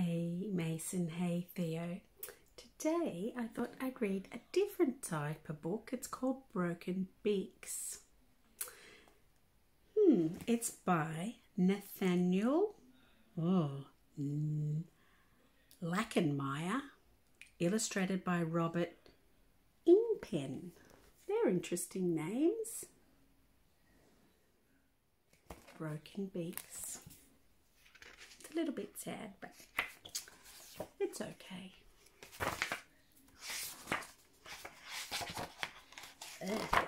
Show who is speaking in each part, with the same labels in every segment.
Speaker 1: Hey Mason, hey Theo. Today I thought I'd read a different type of book. It's called Broken Beaks. It's by Nathaniel Lackenmeyer, illustrated by Robert Ingpen. They're interesting names. Broken Beaks. It's a little bit sad, but it's okay. Ugh.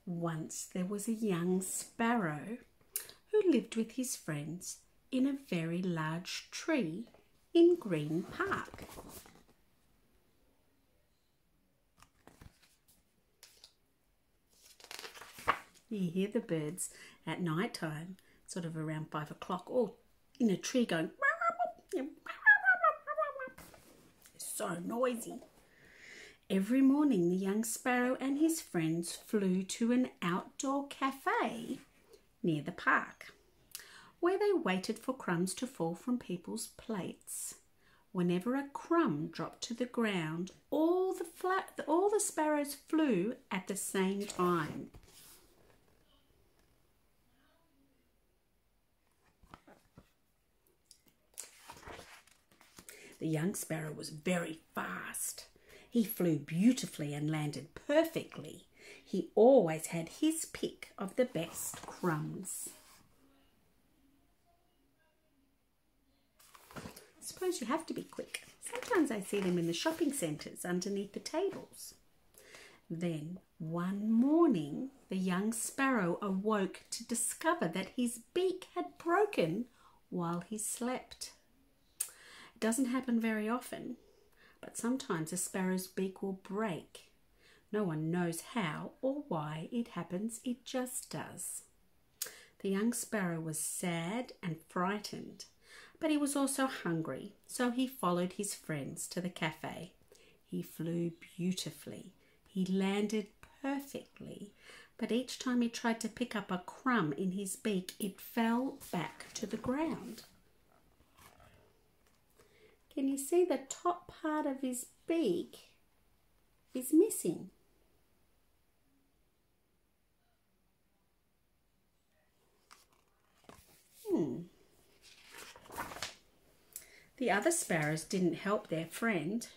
Speaker 1: Once there was a young sparrow who lived with his friends in a very large tree in Green Park. You hear the birds at night time, sort of around 5 o'clock, all in a tree going. It's so noisy. Every morning the young sparrow and his friends flew to an outdoor cafe near the park, where they waited for crumbs to fall from people's plates. Whenever a crumb dropped to the ground, all the sparrows flew at the same time. The young sparrow was very fast. He flew beautifully and landed perfectly. He always had his pick of the best crumbs. I suppose you have to be quick. Sometimes I see them in the shopping centres underneath the tables. Then one morning, the young sparrow awoke to discover that his beak had broken while he slept. It doesn't happen very often, but sometimes a sparrow's beak will break. No one knows how or why it happens, it just does. The young sparrow was sad and frightened, but he was also hungry, so he followed his friends to the cafe. He flew beautifully. He landed perfectly, but each time he tried to pick up a crumb in his beak, it fell back to the ground. Can you see the top part of his beak is missing? The other sparrows didn't help their friend.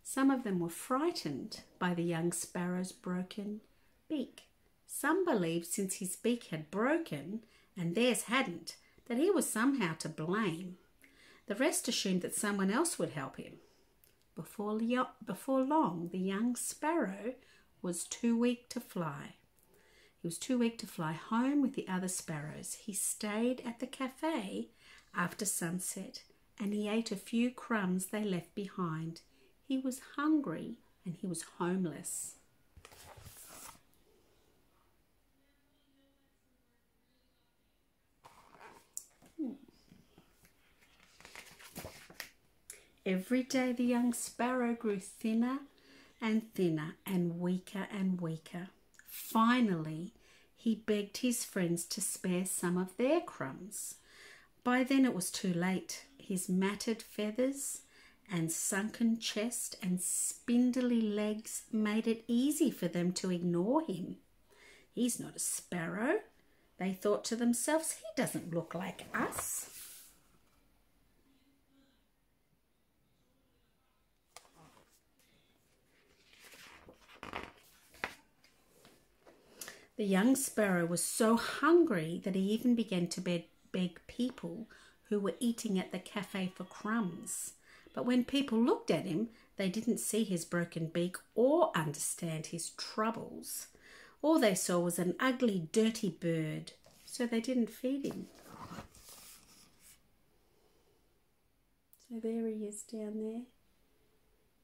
Speaker 1: Some of them were frightened by the young sparrow's broken beak. Some believed since his beak had broken and theirs hadn't, that he was somehow to blame. The rest assumed that someone else would help him. Before long, the young sparrow was too weak to fly. He was too weak to fly home with the other sparrows. He stayed at the cafe after sunset and he ate a few crumbs they left behind. He was hungry and he was homeless. Every day the young sparrow grew thinner and weaker and weaker. Finally, he begged his friends to spare some of their crumbs. By then it was too late. His matted feathers and sunken chest and spindly legs made it easy for them to ignore him. He's not a sparrow, they thought to themselves. He doesn't look like us. The young sparrow was so hungry that he even began to beg people who were eating at the cafe for crumbs. But when people looked at him, they didn't see his broken beak or understand his troubles. All they saw was an ugly, dirty bird, so they didn't feed him. So there he is down there.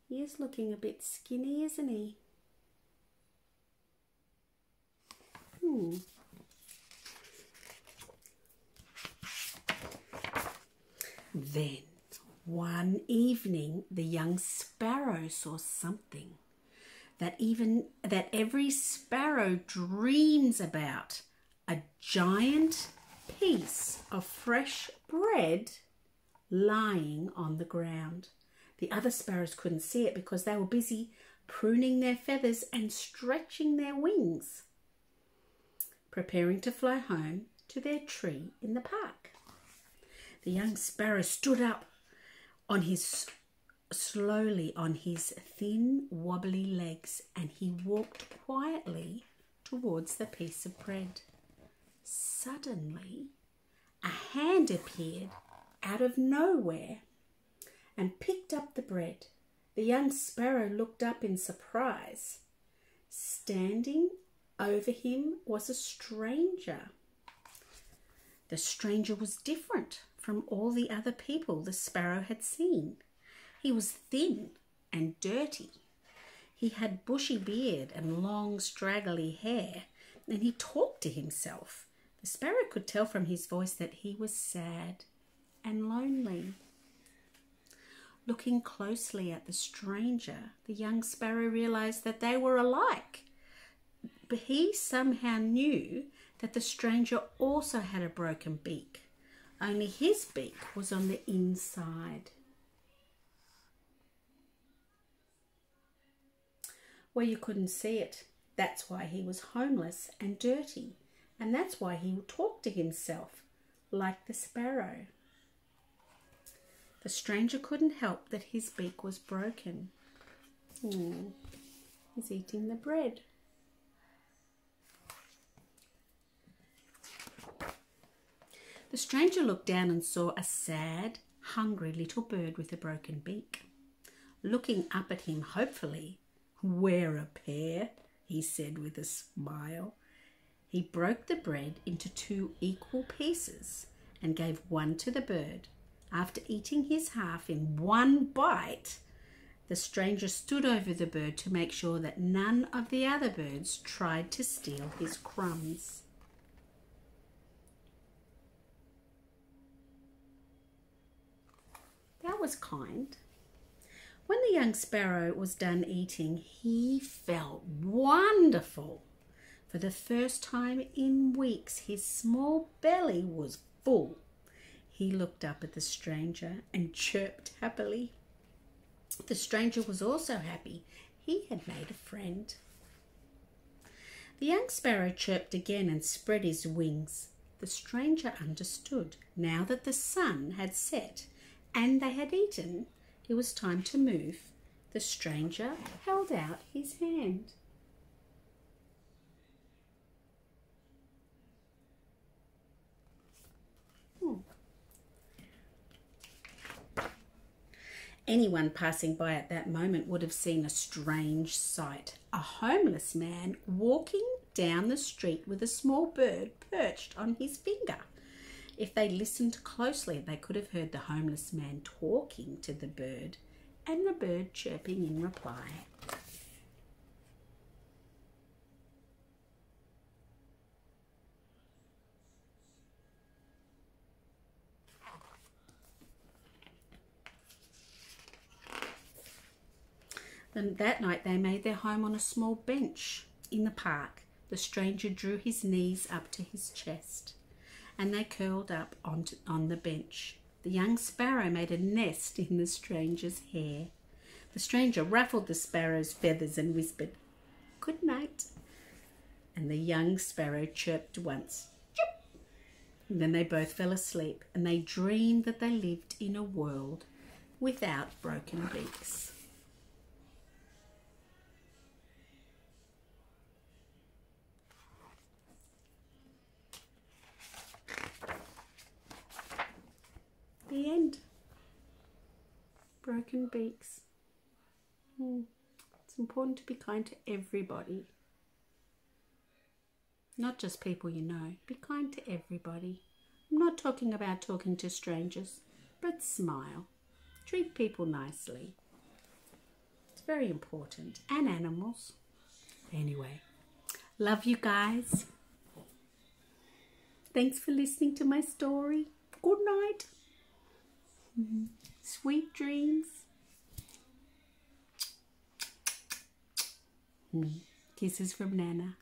Speaker 1: He is looking a bit skinny, isn't he? Then, one evening, the young sparrow saw something. that every sparrow dreams about, a giant piece of fresh bread lying on the ground. The other sparrows couldn't see it because they were busy pruning their feathers and stretching their wings, preparing to fly home to their tree in the park. The young sparrow stood up slowly on his thin, wobbly legs, and he walked quietly towards the piece of bread. Suddenly, a hand appeared out of nowhere and picked up the bread. The young sparrow looked up in surprise. Standing over him was a stranger. The stranger was different from all the other people the sparrow had seen. He was thin and dirty. He had bushy beard and long straggly hair, and he talked to himself. The sparrow could tell from his voice that he was sad and lonely. Looking closely at the stranger, the young sparrow realized that they were alike. But he somehow knew that the stranger also had a broken beak, only his beak was on the inside. Well, you couldn't see it. That's why he was homeless and dirty, and that's why he talked to himself like the sparrow. The stranger couldn't help that his beak was broken. He's eating the bread. The stranger looked down and saw a sad, hungry little bird with a broken beak. Looking up at him hopefully, "We're a pair," he said with a smile. He broke the bread into 2 equal pieces and gave one to the bird. After eating his half in one bite, the stranger stood over the bird to make sure that none of the other birds tried to steal his crumbs. That was kind. When the young sparrow was done eating, he felt wonderful. For the first time in weeks, his small belly was full. He looked up at the stranger and chirped happily. The stranger was also happy. He had made a friend. The young sparrow chirped again and spread his wings. The stranger understood. Now that the sun had set and they had eaten, it was time to move. The stranger held out his hand. Anyone passing by at that moment would have seen a strange sight. A homeless man walking down the street with a small bird perched on his finger. If they listened closely, they could have heard the homeless man talking to the bird and the bird chirping in reply. Then that night they made their home on a small bench in the park. The stranger drew his knees up to his chest and they curled up on the bench. The young sparrow made a nest in the stranger's hair. The stranger ruffled the sparrow's feathers and whispered, "Good night." And the young sparrow chirped once, "Chirp." And then they both fell asleep and they dreamed that they lived in a world without broken beaks. The end. Broken beaks. It's important to be kind to everybody. Not just people you know. Be kind to everybody. I'm not talking about talking to strangers, but smile. Treat people nicely. It's very important. And animals. Anyway, love you guys. Thanks for listening to my story. Good night. Sweet dreams. Kisses from Nana.